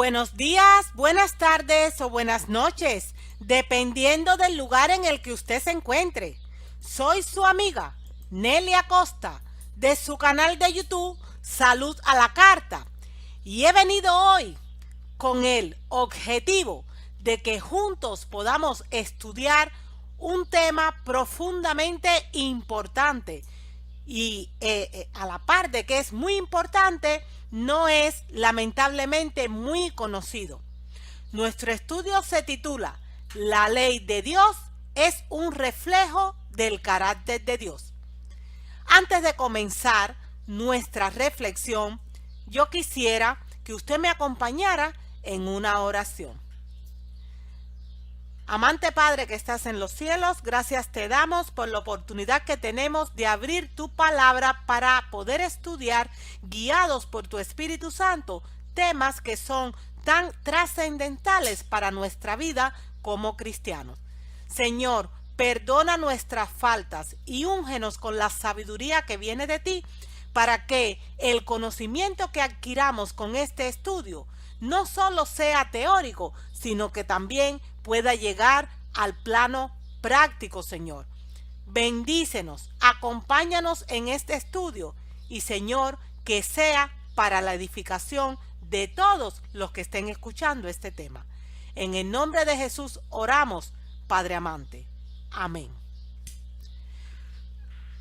Buenos días, buenas tardes o buenas noches, dependiendo del lugar en el que usted se encuentre. Soy su amiga, Nelly Acosta, de su canal de YouTube Salud a la Carta. Y he venido hoy con el objetivo de que juntos podamos estudiar un tema profundamente importante. Y a la par de que es muy importante, no es lamentablemente muy conocido. Nuestro estudio se titula La ley de Dios es un reflejo del carácter de Dios. Antes de comenzar nuestra reflexión, yo quisiera que usted me acompañara en una oración. Amante Padre que estás en los cielos, gracias te damos por la oportunidad que tenemos de abrir tu palabra para poder estudiar, guiados por tu Espíritu Santo, temas que son tan trascendentales para nuestra vida como cristianos. Señor, perdona nuestras faltas y úngenos con la sabiduría que viene de ti, para que el conocimiento que adquiramos con este estudio no solo sea teórico, sino que también pueda llegar al plano práctico, Señor. Bendícenos, acompáñanos en este estudio y, Señor, que sea para la edificación de todos los que estén escuchando este tema. En el nombre de Jesús oramos, Padre amante. Amén.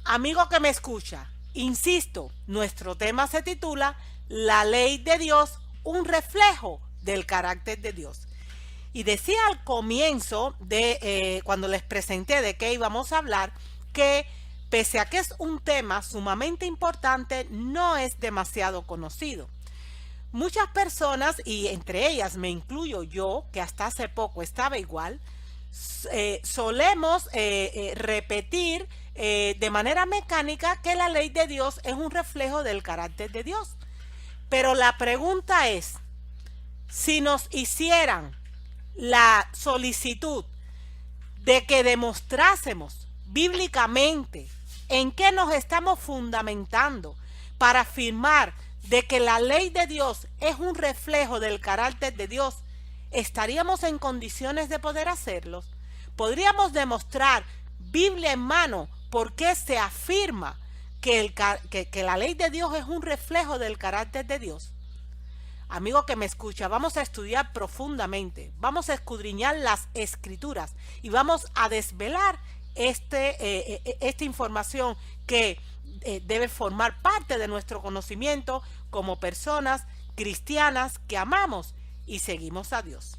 Amigo que me escucha, insisto, nuestro tema se titula La ley de Dios, un reflejo del carácter de Dios. Y decía al comienzo de cuando les presenté de qué íbamos a hablar, que pese a que es un tema sumamente importante, no es demasiado conocido. Muchas personas, y entre ellas me incluyo yo, que hasta hace poco estaba igual, solemos repetir de manera mecánica que la ley de Dios es un reflejo del carácter de Dios. Pero la pregunta es, si nos hicieran la solicitud de que demostrásemos bíblicamente en qué nos estamos fundamentando para afirmar de que la ley de Dios es un reflejo del carácter de Dios, ¿estaríamos en condiciones de poder hacerlo? ¿Podríamos demostrar, Biblia en mano, por qué se afirma que la ley de Dios es un reflejo del carácter de Dios? Amigo que me escucha, vamos a estudiar profundamente, vamos a escudriñar las escrituras y vamos a desvelar esta información que debe formar parte de nuestro conocimiento como personas cristianas que amamos y seguimos a Dios.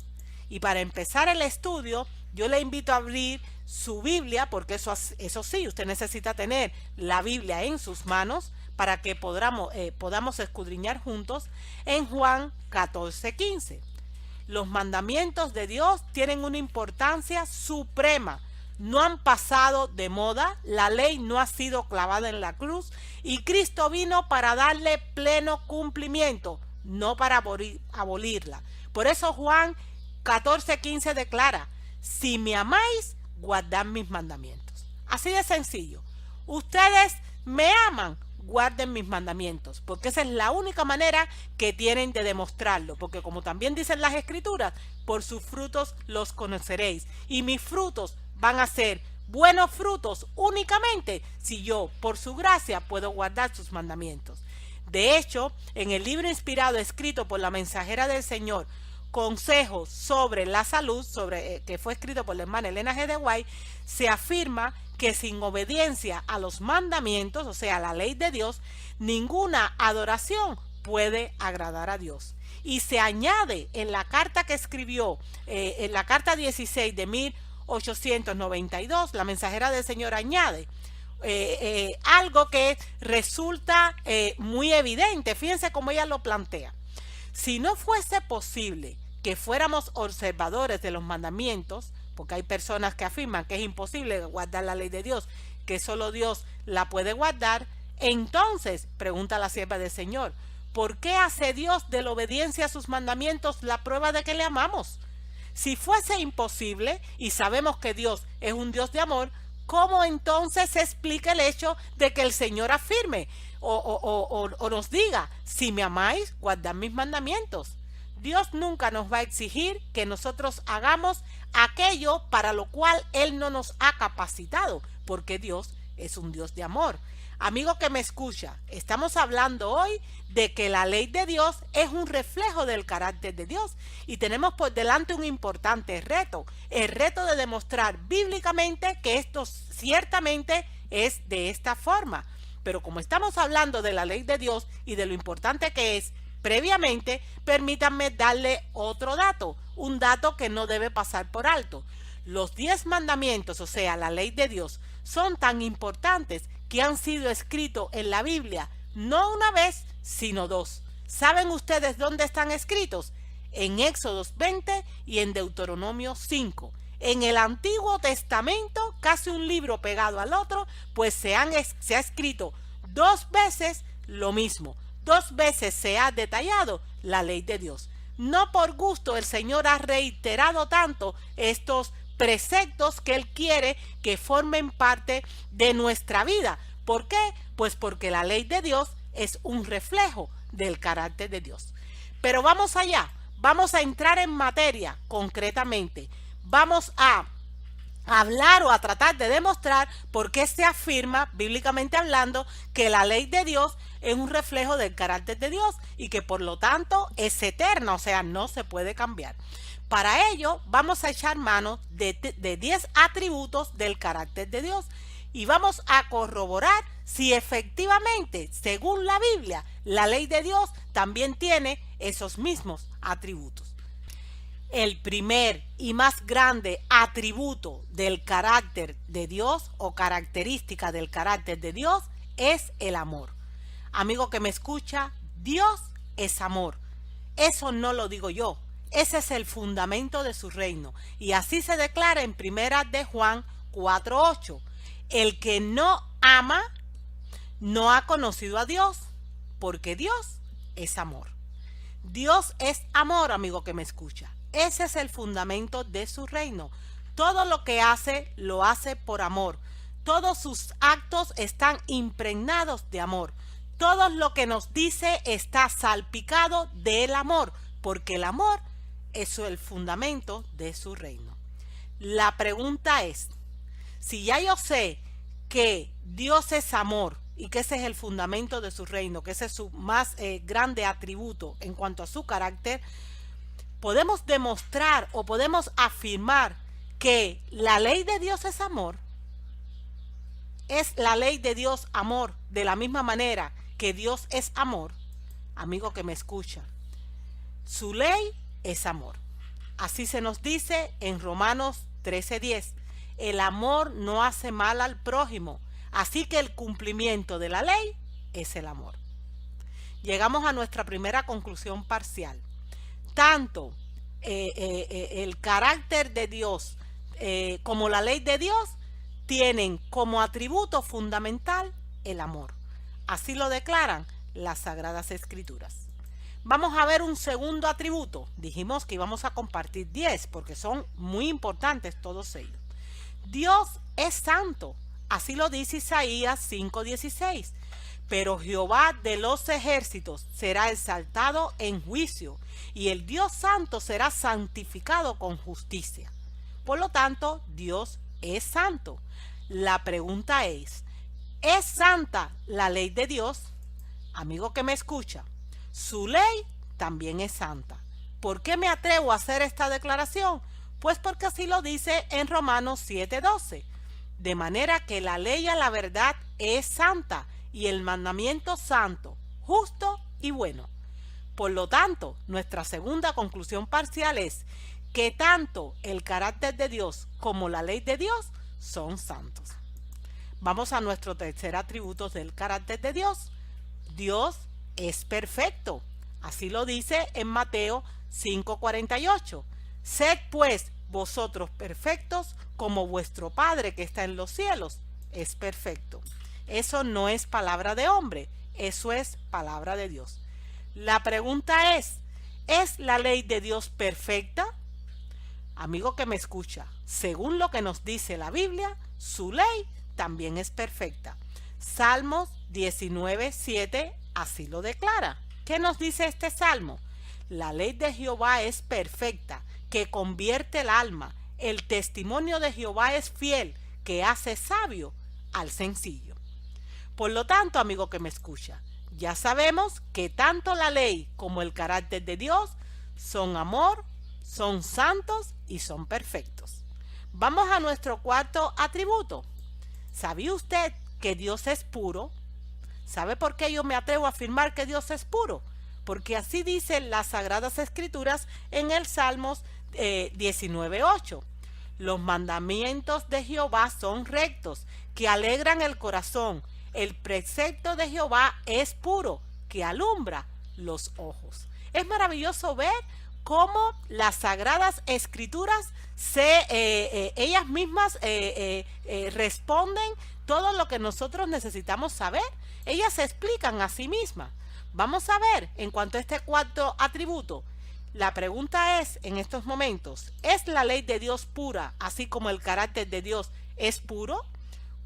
Y para empezar el estudio, yo le invito a abrir su Biblia, porque eso sí, usted necesita tener la Biblia en sus manos para que podamos escudriñar juntos en Juan 14:15. Los mandamientos de Dios tienen una importancia suprema. No han pasado de moda, la ley no ha sido clavada en la cruz y Cristo vino para darle pleno cumplimiento, no para abolirla. Por eso Juan 14:15 declara: si me amáis, guardad mis mandamientos. Así de sencillo. Ustedes me aman, guarden mis mandamientos, porque esa es la única manera que tienen de demostrarlo, porque como también dicen las escrituras, por sus frutos los conoceréis, y mis frutos van a ser buenos frutos únicamente si yo, por su gracia, puedo guardar sus mandamientos. De hecho, en el libro inspirado escrito por la mensajera del Señor, Consejos sobre la Salud, que fue escrito por la hermana Elena G. de White, se afirma que sin obediencia a los mandamientos, o sea, a la ley de Dios, ninguna adoración puede agradar a Dios. Y se añade en la carta que escribió, en la carta 16 de 1892, la mensajera del Señor añade algo que resulta muy evidente. Fíjense cómo ella lo plantea. Si no fuese posible que fuéramos observadores de los mandamientos, porque hay personas que afirman que es imposible guardar la ley de Dios, que solo Dios la puede guardar, entonces, pregunta la sierva del Señor, ¿por qué hace Dios de la obediencia a sus mandamientos la prueba de que le amamos? Si fuese imposible, y sabemos que Dios es un Dios de amor, ¿cómo entonces se explica el hecho de que el Señor afirme o nos diga, si me amáis, guardad mis mandamientos? Dios nunca nos va a exigir que nosotros hagamos aquello para lo cual Él no nos ha capacitado, porque Dios es un Dios de amor. Amigo que me escucha, estamos hablando hoy de que la ley de Dios es un reflejo del carácter de Dios y tenemos por delante un importante reto, el reto de demostrar bíblicamente que esto ciertamente es de esta forma. Pero como estamos hablando de la ley de Dios y de lo importante que es, previamente, permítanme darle otro dato, un dato que no debe pasar por alto. Los 10 mandamientos, o sea, la ley de Dios, son tan importantes que han sido escritos en la Biblia, no una vez, sino 2. ¿Saben ustedes dónde están escritos? En Éxodos 20 y en Deuteronomio 5. En el Antiguo Testamento, casi un libro pegado al otro, pues se ha escrito 2 veces lo mismo. 2 veces se ha detallado la ley de Dios. No por gusto el Señor ha reiterado tanto estos preceptos que Él quiere que formen parte de nuestra vida. ¿Por qué? Pues porque la ley de Dios es un reflejo del carácter de Dios. Pero vamos allá, vamos a entrar en materia concretamente. Vamos a hablar o a tratar de demostrar por qué se afirma, bíblicamente hablando, que la ley de Dios es un reflejo del carácter de Dios y que por lo tanto es eterna, o sea, no se puede cambiar. Para ello vamos a echar mano de 10 atributos del carácter de Dios y vamos a corroborar si efectivamente, según la Biblia, la ley de Dios también tiene esos mismos atributos. El primer y más grande atributo del carácter de Dios o característica del carácter de Dios es el amor. Amigo que me escucha, Dios es amor. Eso no lo digo yo. Ese es el fundamento de su reino. Y así se declara en 1 de Juan 4:8. El que no ama no ha conocido a Dios, porque Dios es amor. Dios es amor, amigo que me escucha. Ese es el fundamento de su reino. Todo lo que hace, lo hace por amor. Todos sus actos están impregnados de amor. Todo lo que nos dice está salpicado del amor, porque el amor es el fundamento de su reino. La pregunta es, si ya yo sé que Dios es amor y que ese es el fundamento de su reino, que ese es su más grande atributo en cuanto a su carácter, podemos demostrar o podemos afirmar que la ley de Dios es amor. ¿Es la ley de Dios amor de la misma manera que Dios es amor? Amigo que me escucha, su ley es amor. Así se nos dice en Romanos 13:10. El amor no hace mal al prójimo, así que el cumplimiento de la ley es el amor. Llegamos a nuestra primera conclusión parcial. Tanto el carácter de Dios como la ley de Dios tienen como atributo fundamental el amor. Así lo declaran las Sagradas Escrituras. Vamos a ver un segundo atributo. Dijimos que íbamos a compartir 10 porque son muy importantes todos ellos. Dios es santo. Así lo dice Isaías 5:16. Pero Jehová de los ejércitos será exaltado en juicio, y el Dios santo será santificado con justicia. Por lo tanto, Dios es santo. La pregunta es santa la ley de Dios? Amigo que me escucha, su ley también es santa. ¿Por qué me atrevo a hacer esta declaración? Pues porque así lo dice en Romanos 7:12. De manera que la ley a la verdad es santa, y el mandamiento santo, justo y bueno. Por lo tanto, nuestra segunda conclusión parcial es que tanto el carácter de Dios como la ley de Dios son santos. Vamos a nuestro tercer atributo del carácter de Dios. Dios es perfecto. Así lo dice en Mateo 5:48. Sed pues vosotros perfectos como vuestro Padre que está en los cielos es perfecto. Eso no es palabra de hombre, eso es palabra de Dios. La pregunta ¿es la ley de Dios perfecta? Amigo que me escucha, según lo que nos dice la Biblia, su ley también es perfecta. Salmos 19:7 así lo declara. ¿Qué nos dice este salmo? La ley de Jehová es perfecta, que convierte el alma. El testimonio de Jehová es fiel, que hace sabio al sencillo. Por lo tanto, amigo que me escucha, ya sabemos que tanto la ley como el carácter de Dios son amor, son santos y son perfectos. Vamos a nuestro cuarto atributo. ¿Sabía usted que Dios es puro? ¿Sabe por qué yo me atrevo a afirmar que Dios es puro? Porque así dicen las Sagradas Escrituras en el Salmos 19:8. Los mandamientos de Jehová son rectos, que alegran el corazón. El precepto de Jehová es puro, que alumbra los ojos. Es maravilloso ver cómo las Sagradas Escrituras ellas mismas responden todo lo que nosotros necesitamos saber. Ellas se explican a sí mismas. Vamos a ver en cuanto a este cuarto atributo. La pregunta es en estos momentos, ¿es la ley de Dios pura, así como el carácter de Dios es puro?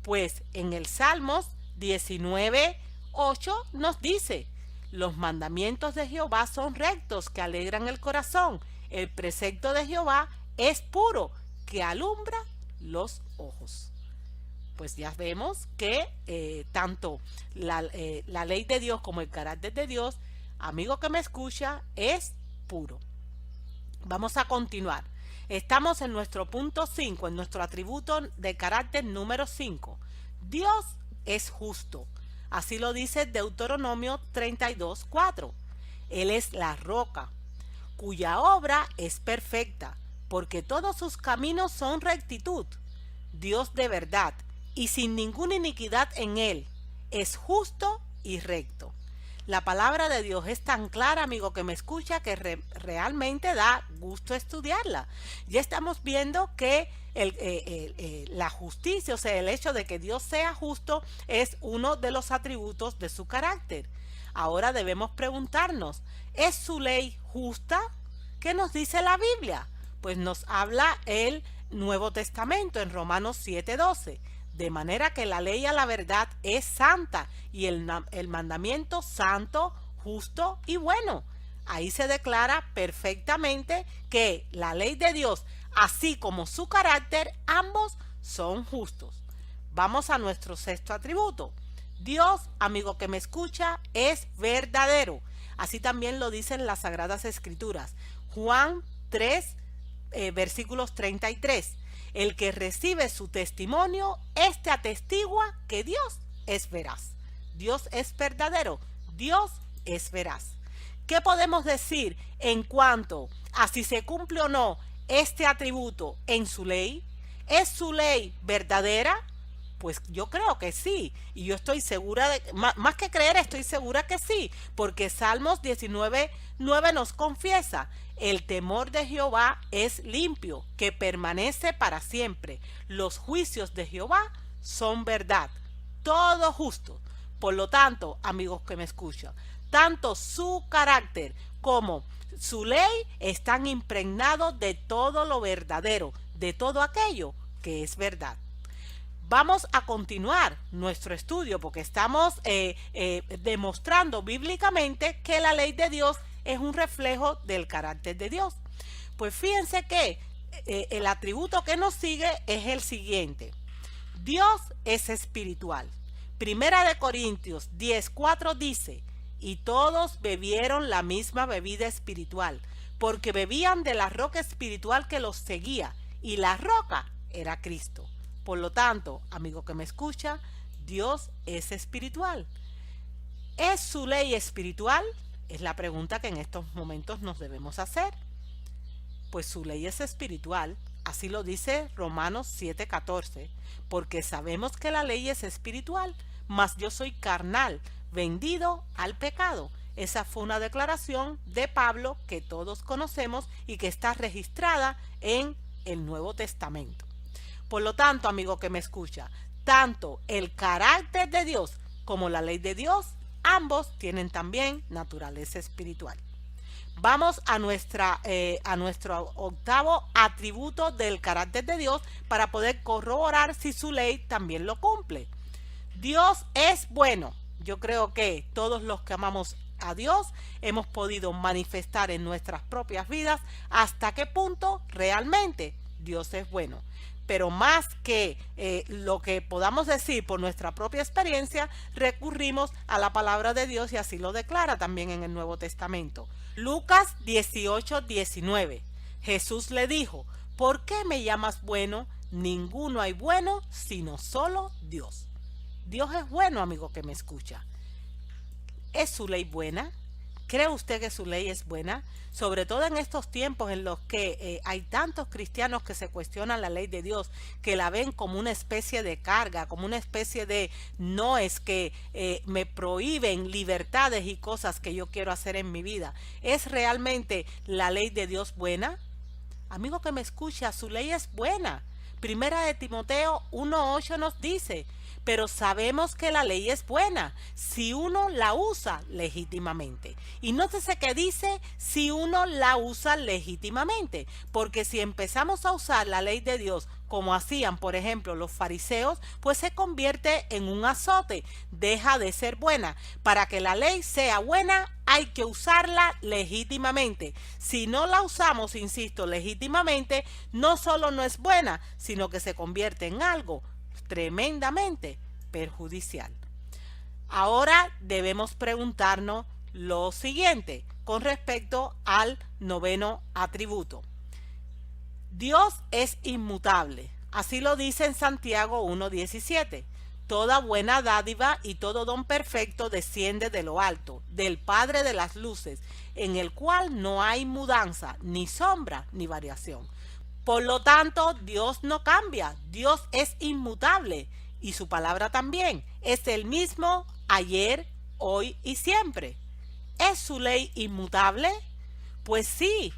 Pues en el Salmos 19:8 nos dice: los mandamientos de Jehová son rectos, que alegran el corazón. El precepto de Jehová es puro, que alumbra los ojos. Pues ya vemos que tanto la ley de Dios como el carácter de Dios, amigo que me escucha, es puro. Vamos a continuar. Estamos en nuestro punto 5, en nuestro atributo de carácter número 5. Dios es justo. Así lo dice Deuteronomio 32:4. Él es la roca, cuya obra es perfecta, porque todos sus caminos son rectitud. Dios de verdad, y sin ninguna iniquidad en él, es justo y recto. La palabra de Dios es tan clara, amigo que me escucha, que realmente da gusto estudiarla. Ya estamos viendo que la justicia, o sea, el hecho de que Dios sea justo, es uno de los atributos de su carácter. Ahora debemos preguntarnos, ¿es su ley justa? ¿Qué nos dice la Biblia? Pues nos habla el Nuevo Testamento en Romanos 7:12. De manera que la ley a la verdad es santa y el mandamiento santo, justo y bueno. Ahí se declara perfectamente que la ley de Dios, así como su carácter, ambos son justos. Vamos a nuestro sexto atributo. Dios, amigo que me escucha, es verdadero. Así también lo dicen las Sagradas Escrituras. Juan 3, versículos 33. El que recibe su testimonio, este atestigua que Dios es veraz. Dios es verdadero, Dios es veraz. ¿Qué podemos decir en cuanto a si se cumple o no este atributo en su ley? ¿Es su ley verdadera? Pues yo creo que sí, y yo estoy segura, más que creer, estoy segura que sí, porque Salmos 19:9 nos confiesa: el temor de Jehová es limpio, que permanece para siempre. Los juicios de Jehová son verdad, todo justo. Por lo tanto, amigos que me escuchan, tanto su carácter como su ley están impregnados de todo lo verdadero, de todo aquello que es verdad. Vamos a continuar nuestro estudio porque estamos demostrando bíblicamente que la ley de Dios es un reflejo del carácter de Dios. Pues fíjense que el atributo que nos sigue es el siguiente. Dios es espiritual. Primera de Corintios 10:4 dice: y todos bebieron la misma bebida espiritual, porque bebían de la roca espiritual que los seguía, y la roca era Cristo. Por lo tanto, amigo que me escucha, Dios es espiritual. ¿Es su ley espiritual? Es la pregunta que en estos momentos nos debemos hacer. Pues su ley es espiritual, así lo dice Romanos 7:14, porque sabemos que la ley es espiritual, mas yo soy carnal, vendido al pecado. Esa fue una declaración de Pablo que todos conocemos y que está registrada en el Nuevo Testamento. Por lo tanto, amigo que me escucha, tanto el carácter de Dios como la ley de Dios, ambos tienen también naturaleza espiritual. Vamos a nuestro octavo atributo del carácter de Dios para poder corroborar si su ley también lo cumple. Dios es bueno. Yo creo que todos los que amamos a Dios, hemos podido manifestar en nuestras propias vidas hasta qué punto realmente Dios es bueno. Pero más que lo que podamos decir por nuestra propia experiencia, recurrimos a la palabra de Dios y así lo declara también en el Nuevo Testamento. Lucas 18:19. Jesús le dijo: ¿por qué me llamas bueno? Ninguno hay bueno sino solo Dios. Dios es bueno, amigo que me escucha. ¿Es su ley buena? ¿Cree usted que su ley es buena? Sobre todo en estos tiempos en los que hay tantos cristianos que se cuestionan la ley de Dios, que la ven como una especie de carga, como una especie de no es que me prohíben libertades y cosas que yo quiero hacer en mi vida. ¿Es realmente la ley de Dios buena? Amigo que me escucha, su ley es buena. Primera de Timoteo 1:8 nos dice: pero sabemos que la ley es buena si uno la usa legítimamente. Y nótese que dice si uno la usa legítimamente, porque si empezamos a usar la ley de Dios como hacían, por ejemplo, los fariseos, pues se convierte en un azote, deja de ser buena. Para que la ley sea buena, hay que usarla legítimamente. Si no la usamos, insisto, legítimamente, no solo no es buena, sino que se convierte en algo tremendamente perjudicial. Ahora debemos preguntarnos lo siguiente con respecto al noveno atributo. Dios es inmutable. Así lo dice en Santiago 1:17. Toda buena dádiva y todo don perfecto desciende de lo alto, del Padre de las luces, en el cual no hay mudanza, ni sombra, ni variación. Por lo tanto, Dios no cambia, Dios es inmutable y su palabra también es el mismo ayer, hoy y siempre. ¿Es su ley inmutable? Pues sí,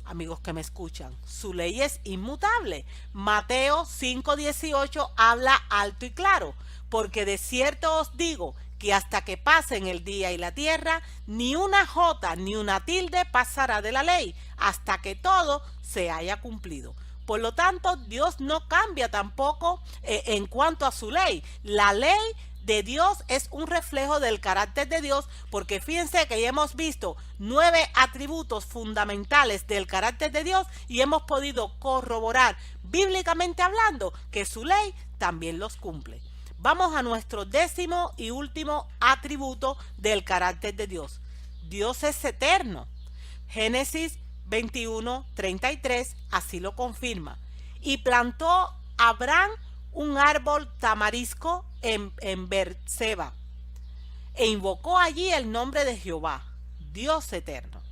amigos que me escuchan, su ley es inmutable. Mateo 5:18 habla alto y claro: porque de cierto os digo que hasta que pasen el día y la tierra, ni una jota ni una tilde pasará de la ley, hasta que todo se haya cumplido. Por lo tanto, Dios no cambia tampoco en cuanto a su ley. La ley de Dios es un reflejo del carácter de Dios, porque fíjense que ya hemos visto 9 atributos fundamentales del carácter de Dios y hemos podido corroborar bíblicamente hablando que su ley también los cumple. Vamos a nuestro 10º y último atributo del carácter de Dios. Dios es eterno. Génesis 21:33 así lo confirma. Y plantó Abraham un árbol tamarisco en Berseba e invocó allí el nombre de Jehová, Dios eterno.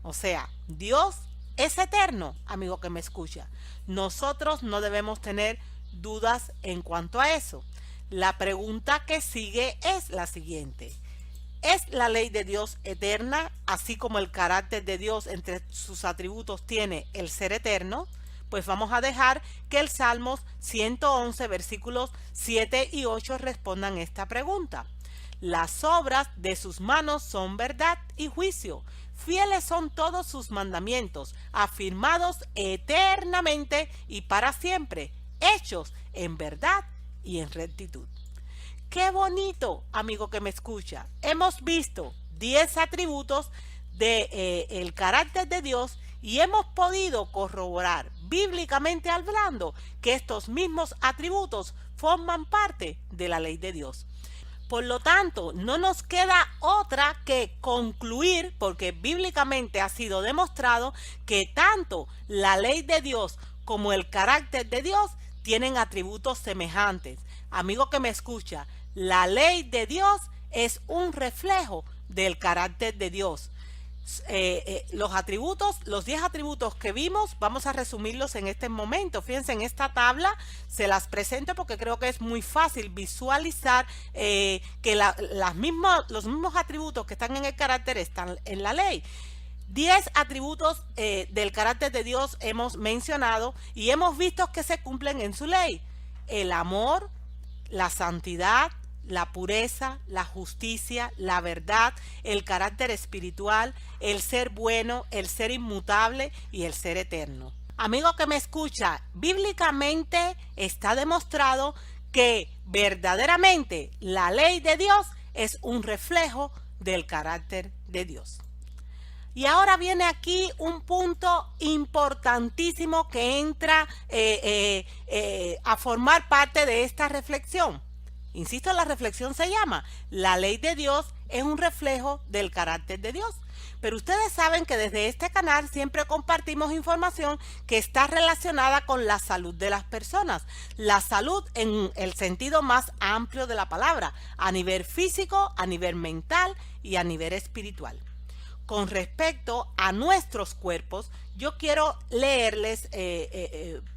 O sea, Dios es eterno, amigo que me escucha. Nosotros no debemos tener dudas en cuanto a eso. La pregunta que sigue es la siguiente: ¿es la ley de Dios eterna, así como el carácter de Dios entre sus atributos tiene el ser eterno? Pues vamos a dejar que el Salmos 111, versículos 7 y 8 respondan esta pregunta. Las obras de sus manos son verdad y juicio. Fieles son todos sus mandamientos, afirmados eternamente y para siempre, hechos en verdad y en rectitud. ¡Qué bonito, amigo que me escucha! Hemos visto 10 atributos del carácter de Dios y hemos podido corroborar bíblicamente hablando que estos mismos atributos forman parte de la ley de Dios. Por lo tanto, no nos queda otra que concluir, porque bíblicamente ha sido demostrado que tanto la ley de Dios como el carácter de Dios tienen atributos semejantes. Amigo que me escucha, la ley de Dios es un reflejo del carácter de Dios. Los atributos, los 10 atributos que vimos, vamos a resumirlos en este momento. Fíjense, en esta tabla se las presento porque creo que es muy fácil visualizar que los mismos atributos que están en el carácter están en la ley. 10 atributos del carácter de Dios hemos mencionado y hemos visto que se cumplen en su ley: el amor, la santidad, la pureza, la justicia, la verdad, el carácter espiritual, el ser bueno, el ser inmutable y el ser eterno. Amigo que me escucha, bíblicamente está demostrado que verdaderamente la ley de Dios es un reflejo del carácter de Dios. Y ahora viene aquí un punto importantísimo que entra a formar parte de esta reflexión. Insisto, la reflexión se llama: la ley de Dios es un reflejo del carácter de Dios. Pero ustedes saben que desde este canal siempre compartimos información que está relacionada con la salud de las personas. La salud en el sentido más amplio de la palabra, a nivel físico, a nivel mental y a nivel espiritual. Con respecto a nuestros cuerpos, yo quiero leerles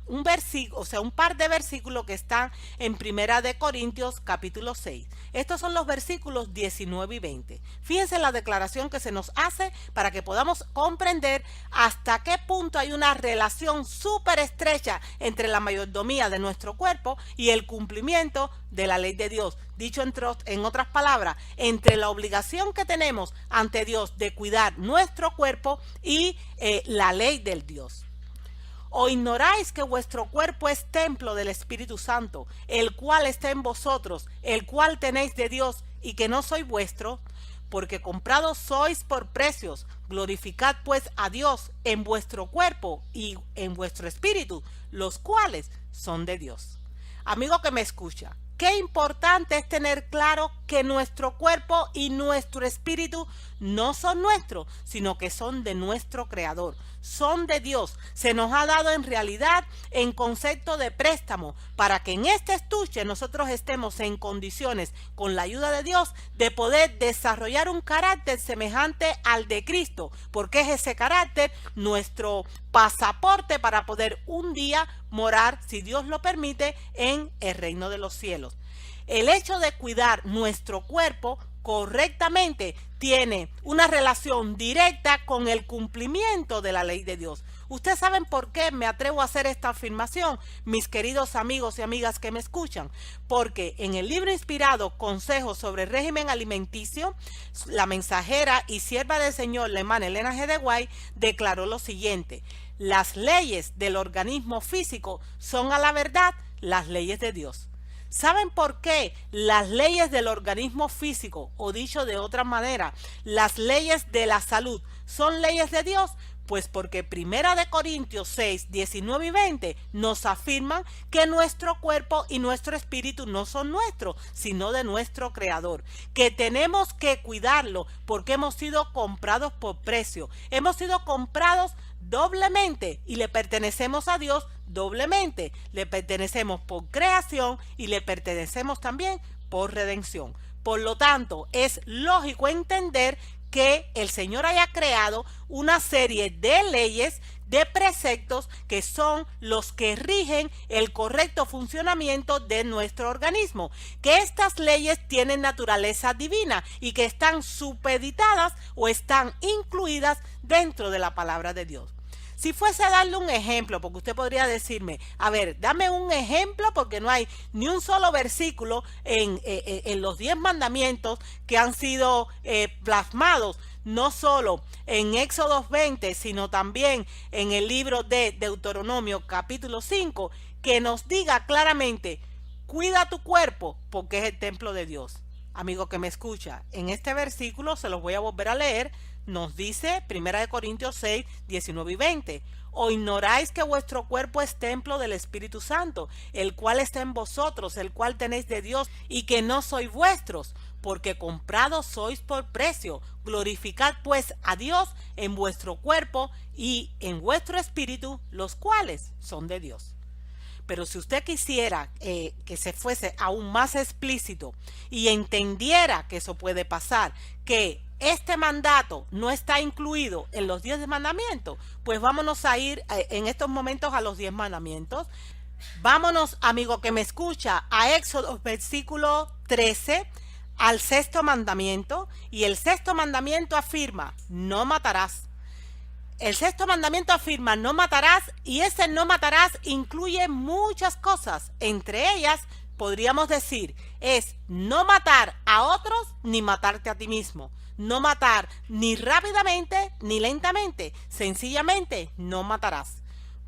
un versículo, o sea, un par de versículos que están en Primera de Corintios capítulo 6. Estos son los versículos 19 y 20. Fíjense la declaración que se nos hace para que podamos comprender hasta qué punto hay una relación súper estrecha entre la mayordomía de nuestro cuerpo y el cumplimiento de la ley de Dios. Dicho en otras palabras, entre la obligación que tenemos ante Dios de cuidar nuestro cuerpo y la ley del Dios. ¿O ignoráis que vuestro cuerpo es templo del Espíritu Santo, el cual está en vosotros, el cual tenéis de Dios, y que no sois vuestro? Porque comprados sois por precios. Glorificad pues a Dios en vuestro cuerpo y en vuestro espíritu, los cuales son de Dios. Amigo que me escucha, qué importante es tener claro que nuestro cuerpo y nuestro espíritu no son nuestros, sino que son de nuestro Creador, son de Dios. Se nos ha dado en realidad en concepto de préstamo para que en este estuche nosotros estemos en condiciones, con la ayuda de Dios, de poder desarrollar un carácter semejante al de Cristo, porque es ese carácter nuestro pasaporte para poder un día morar, si Dios lo permite, en el reino de los cielos. El hecho de cuidar nuestro cuerpo correctamente tiene una relación directa con el cumplimiento de la ley de Dios. Ustedes saben por qué me atrevo a hacer esta afirmación, mis queridos amigos y amigas que me escuchan, porque en el libro inspirado Consejos sobre el régimen alimenticio, la mensajera y sierva del Señor, la hermana Elena G. de White, declaró lo siguiente: las leyes del organismo físico son a la verdad las leyes de Dios. ¿Saben por qué las leyes del organismo físico, o dicho de otra manera, las leyes de la salud, son leyes de Dios? Pues porque Primera de Corintios 6, 19 y 20 nos afirman que nuestro cuerpo y nuestro espíritu no son nuestros, sino de nuestro Creador, que tenemos que cuidarlo porque hemos sido comprados por precio, hemos sido comprados doblemente y le pertenecemos a Dios doblemente, le pertenecemos por creación y le pertenecemos también por redención. Por lo tanto, es lógico entender que el Señor haya creado una serie de leyes, de preceptos que son los que rigen el correcto funcionamiento de nuestro organismo, que estas leyes tienen naturaleza divina y que están supeditadas o están incluidas dentro de la palabra de Dios. Si fuese a darle un ejemplo, porque usted podría decirme, a ver, dame un ejemplo, porque no hay ni un solo versículo en los 10 mandamientos que han sido plasmados, no solo en Éxodo 20, sino también en el libro de Deuteronomio capítulo 5, que nos diga claramente: cuida tu cuerpo porque es el templo de Dios. Amigo que me escucha, en este versículo se los voy a volver a leer. Nos dice 1 Corintios 6, 19 y 20. ¿O ignoráis que vuestro cuerpo es templo del Espíritu Santo, el cual está en vosotros, el cual tenéis de Dios, y que no sois vuestros? Porque comprados sois por precio. Glorificad pues a Dios en vuestro cuerpo y en vuestro espíritu, los cuales son de Dios. Pero si usted quisiera que se fuese aún más explícito y entendiera que eso puede pasar, que este mandato no está incluido en los 10 mandamientos, pues vámonos a ir en estos momentos a los 10 mandamientos. Vámonos, amigo que me escucha, a Éxodo versículo 13, al 6.º mandamiento, y el 6.º mandamiento afirma: no matarás. El 6.º mandamiento afirma: no matarás, y ese no matarás incluye muchas cosas. Entre ellas, podríamos decir, es no matar a otros ni matarte a ti mismo. No matar ni rápidamente ni lentamente. Sencillamente, no matarás.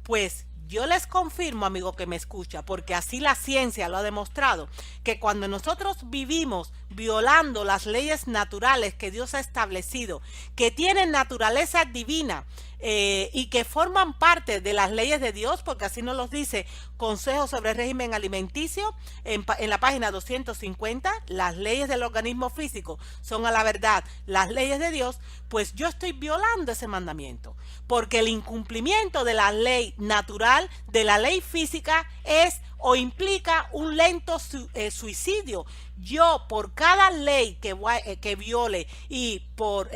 Pues yo les confirmo, amigo que me escucha, porque así la ciencia lo ha demostrado, que cuando nosotros vivimos violando las leyes naturales que Dios ha establecido, que tienen naturaleza divina, y que forman parte de las leyes de Dios, porque así nos los dice Consejo sobre el Régimen Alimenticio en la página 250, las leyes del organismo físico son a la verdad las leyes de Dios, pues yo estoy violando ese mandamiento, porque el incumplimiento de la ley natural, de la ley física, es o implica un lento suicidio. Yo, por cada ley que viole y por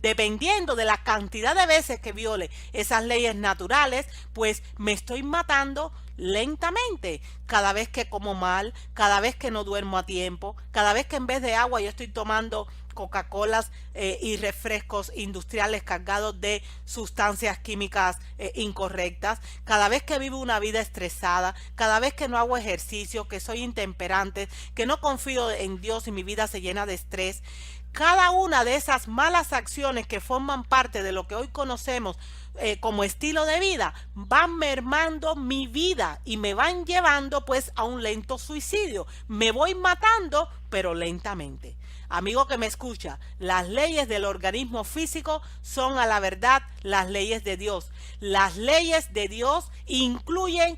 dependiendo de la cantidad de veces que viole esas leyes naturales, pues me estoy matando lentamente. Cada vez que como mal, cada vez que no duermo a tiempo, cada vez que en vez de agua yo estoy tomando Coca-Colas y refrescos industriales cargados de sustancias químicas incorrectas, cada vez que vivo una vida estresada, cada vez que no hago ejercicio, que soy intemperante, que no confío en Dios y mi vida se llena de estrés. Cada una de esas malas acciones que forman parte de lo que hoy conocemos como estilo de vida van mermando mi vida y me van llevando pues a un lento suicidio. Me voy matando, pero lentamente. Amigo que me escucha, las leyes del organismo físico son a la verdad las leyes de Dios. Las leyes de Dios incluyen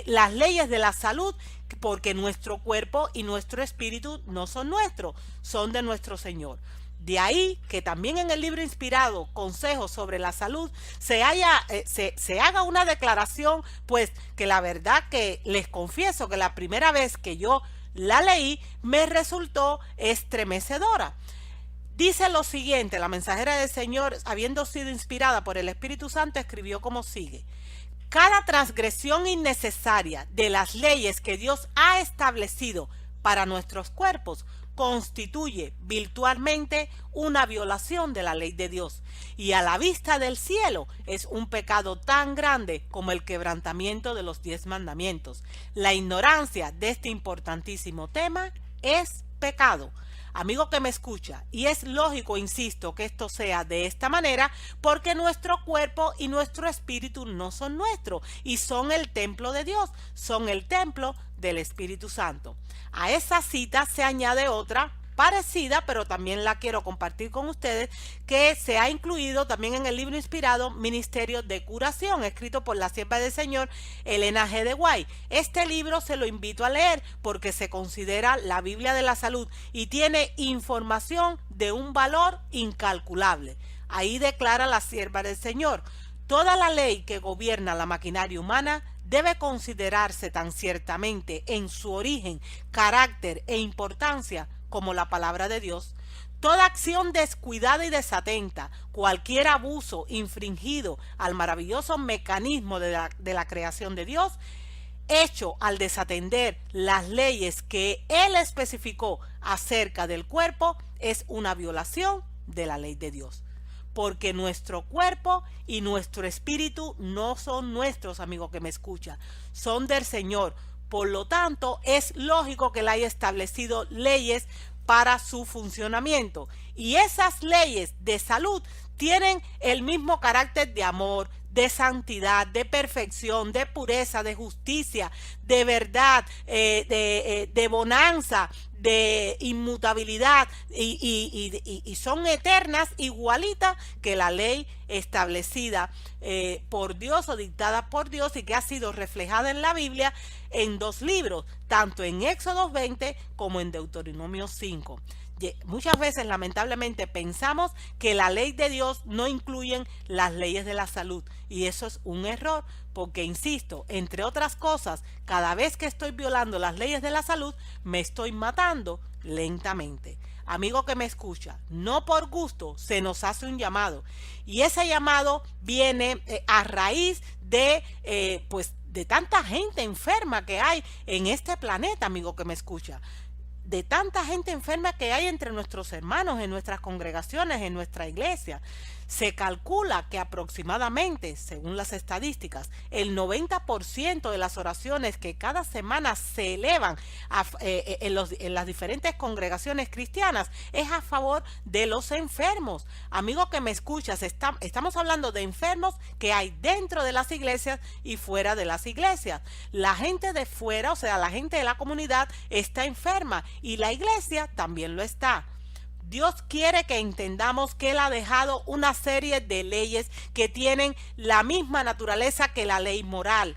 las leyes de la salud, porque nuestro cuerpo y nuestro espíritu no son nuestros, son de nuestro Señor. De ahí que también en el libro inspirado Consejos sobre la Salud se haga una declaración, pues que la verdad que les confieso que la primera vez que yo la leí me resultó estremecedora. Dice lo siguiente: la mensajera del Señor, habiendo sido inspirada por el Espíritu Santo, escribió como sigue: cada transgresión innecesaria de las leyes que Dios ha establecido para nuestros cuerpos constituye virtualmente una violación de la ley de Dios, y a la vista del cielo es un pecado tan grande como el quebrantamiento de los 10 mandamientos. La ignorancia de este importantísimo tema es pecado. Amigo que me escucha, y es lógico, insisto, que esto sea de esta manera, porque nuestro cuerpo y nuestro espíritu no son nuestros, y son el templo de Dios, son el templo del Espíritu Santo. A esa cita se añade otra parecida, pero también la quiero compartir con ustedes, que se ha incluido también en el libro inspirado Ministerio de Curación, escrito por la sierva del Señor Elena G. de White. Este libro se lo invito a leer porque se considera la Biblia de la salud y tiene información de un valor incalculable. Ahí declara la sierva del Señor: toda la ley que gobierna la maquinaria humana debe considerarse tan ciertamente en su origen, carácter e importancia como la palabra de Dios. Toda acción descuidada y desatenta, cualquier abuso infringido al maravilloso mecanismo de la creación de Dios, hecho al desatender las leyes que Él especificó acerca del cuerpo, es una violación de la ley de Dios. Porque nuestro cuerpo y nuestro espíritu no son nuestros, amigo que me escucha, son del Señor. Por lo tanto, es lógico que Él haya establecido leyes para su funcionamiento. Y esas leyes de salud tienen el mismo carácter de amor, de santidad, de perfección, de pureza, de justicia, de verdad, de bonanza, de inmutabilidad, y son eternas, igualitas que la ley establecida por Dios o dictada por Dios, y que ha sido reflejada en la Biblia en 2 libros, tanto en Éxodo 20 como en Deuteronomio 5. Muchas veces, lamentablemente, pensamos que la ley de Dios no incluyen las leyes de la salud, y eso es un error, porque, insisto, entre otras cosas, cada vez que estoy violando las leyes de la salud, me estoy matando lentamente. Amigo que me escucha, no por gusto se nos hace un llamado, y ese llamado viene a raíz de de tanta gente enferma que hay en este planeta, amigo que me escucha, de tanta gente enferma que hay entre nuestros hermanos, en nuestras congregaciones, en nuestra iglesia. Se calcula que aproximadamente, según las estadísticas, el 90% de las oraciones que cada semana se elevan en las diferentes congregaciones cristianas es a favor de los enfermos. Amigo que me escuchas, estamos hablando de enfermos que hay dentro de las iglesias y fuera de las iglesias. La gente de fuera, o sea, la gente de la comunidad está enferma y la iglesia también lo está. Dios quiere que entendamos que Él ha dejado una serie de leyes que tienen la misma naturaleza que la ley moral.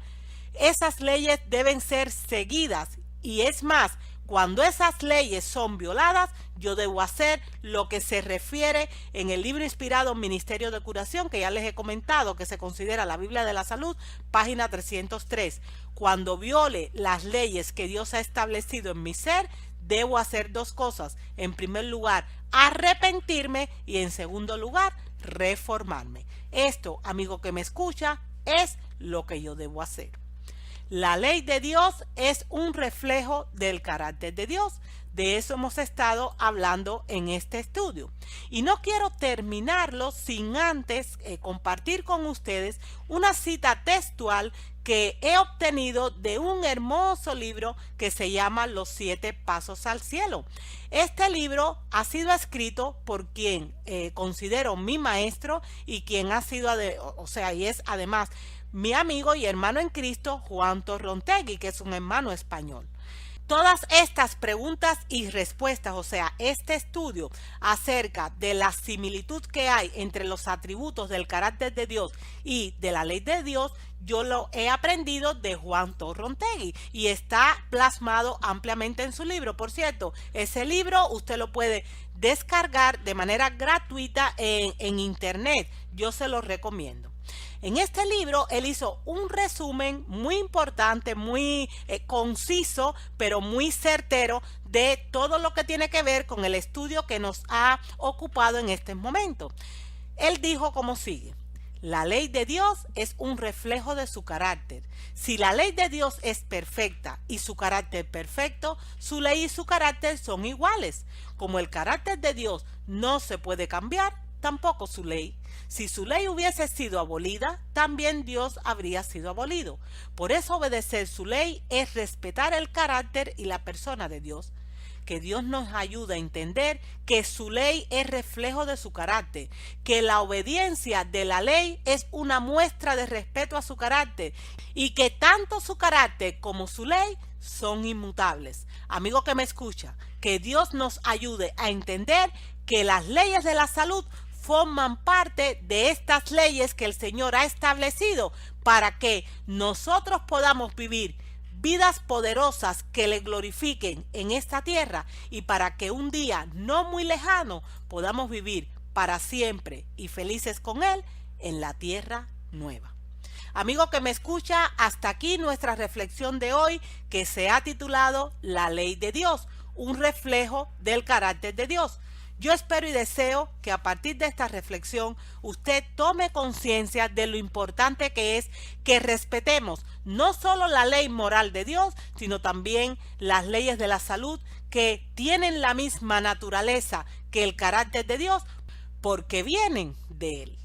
Esas leyes deben ser seguidas y es más, cuando esas leyes son violadas, yo debo hacer lo que se refiere en el libro inspirado Ministerio de Curación, que ya les he comentado, que se considera la Biblia de la Salud, página 303. Cuando viole las leyes que Dios ha establecido en mi ser, debo hacer dos cosas. En primer lugar, arrepentirme y en segundo lugar, reformarme. Esto, amigo que me escucha, es lo que yo debo hacer. La ley de Dios es un reflejo del carácter de Dios. De eso hemos estado hablando en este estudio. Y no quiero terminarlo sin antes compartir con ustedes una cita textual que he obtenido de un hermoso libro que se llama Los 7 Pasos al Cielo. Este libro ha sido escrito por quien considero mi maestro y quien ha sido, y es además mi amigo y hermano en Cristo, Juan Torrontegui, que es un hermano español. Todas estas preguntas y respuestas, este estudio acerca de la similitud que hay entre los atributos del carácter de Dios y de la ley de Dios, yo lo he aprendido de Juan Torrontegui y está plasmado ampliamente en su libro. Por cierto, ese libro usted lo puede descargar de manera gratuita en internet. Yo se lo recomiendo. En este libro él hizo un resumen muy importante, muy conciso, pero muy certero de todo lo que tiene que ver con el estudio que nos ha ocupado en este momento. Él dijo como sigue: la ley de Dios es un reflejo de su carácter. Si la ley de Dios es perfecta y su carácter perfecto, su ley y su carácter son iguales. Como el carácter de Dios no se puede cambiar, tampoco su ley. Si su ley hubiese sido abolida, también Dios habría sido abolido. Por eso obedecer su ley es respetar el carácter y la persona de Dios. Que Dios nos ayude a entender que su ley es reflejo de su carácter, que la obediencia de la ley es una muestra de respeto a su carácter y que tanto su carácter como su ley son inmutables. Amigo que me escucha, que Dios nos ayude a entender que las leyes de la salud forman parte de estas leyes que el Señor ha establecido para que nosotros podamos vivir vidas poderosas que le glorifiquen en esta tierra y para que un día no muy lejano podamos vivir para siempre y felices con Él en la tierra nueva. Amigo que me escucha, hasta aquí nuestra reflexión de hoy, que se ha titulado La ley de Dios, un reflejo del carácter de Dios. Yo espero y deseo que a partir de esta reflexión usted tome conciencia de lo importante que es que respetemos no solo la ley moral de Dios, sino también las leyes de la salud que tienen la misma naturaleza que el carácter de Dios, porque vienen de Él.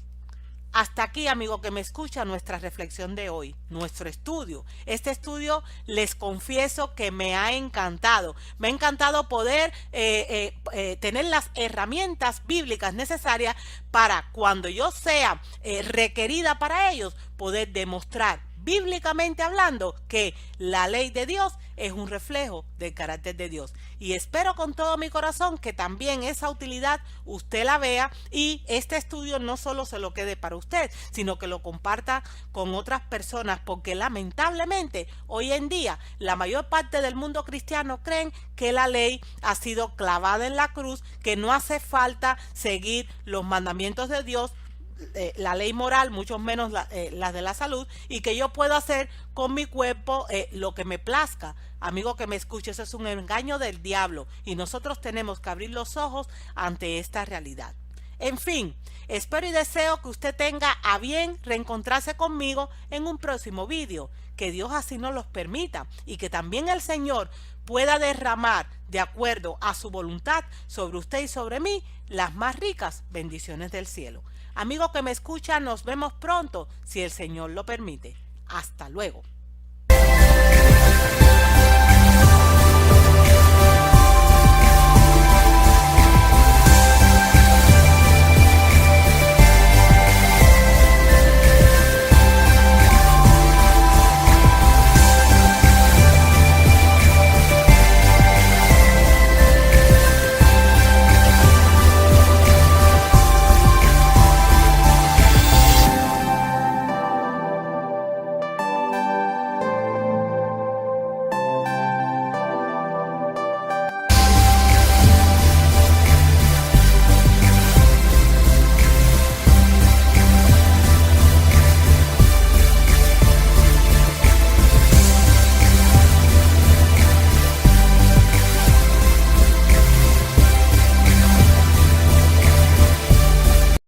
Hasta aquí, amigo que me escucha, nuestra reflexión de hoy, nuestro estudio. Este estudio, les confieso que me ha encantado. Me ha encantado poder tener las herramientas bíblicas necesarias para cuando yo sea requerida para ellos, poder demostrar bíblicamente hablando que la ley de Dios es un reflejo del carácter de Dios. Y espero con todo mi corazón que también esa utilidad usted la vea y este estudio no solo se lo quede para usted, sino que lo comparta con otras personas, porque lamentablemente hoy en día la mayor parte del mundo cristiano creen que la ley ha sido clavada en la cruz, que no hace falta seguir los mandamientos de Dios, la ley moral, mucho menos las de la salud, y que yo puedo hacer con mi cuerpo lo que me plazca. Amigo que me escuche, eso es un engaño del diablo y nosotros tenemos que abrir los ojos ante esta realidad. En fin, espero y deseo que usted tenga a bien reencontrarse conmigo en un próximo vídeo, que Dios así nos los permita y que también el Señor pueda derramar de acuerdo a su voluntad sobre usted y sobre mí las más ricas bendiciones del cielo. Amigo que me escucha, nos vemos pronto, si el Señor lo permite. Hasta luego.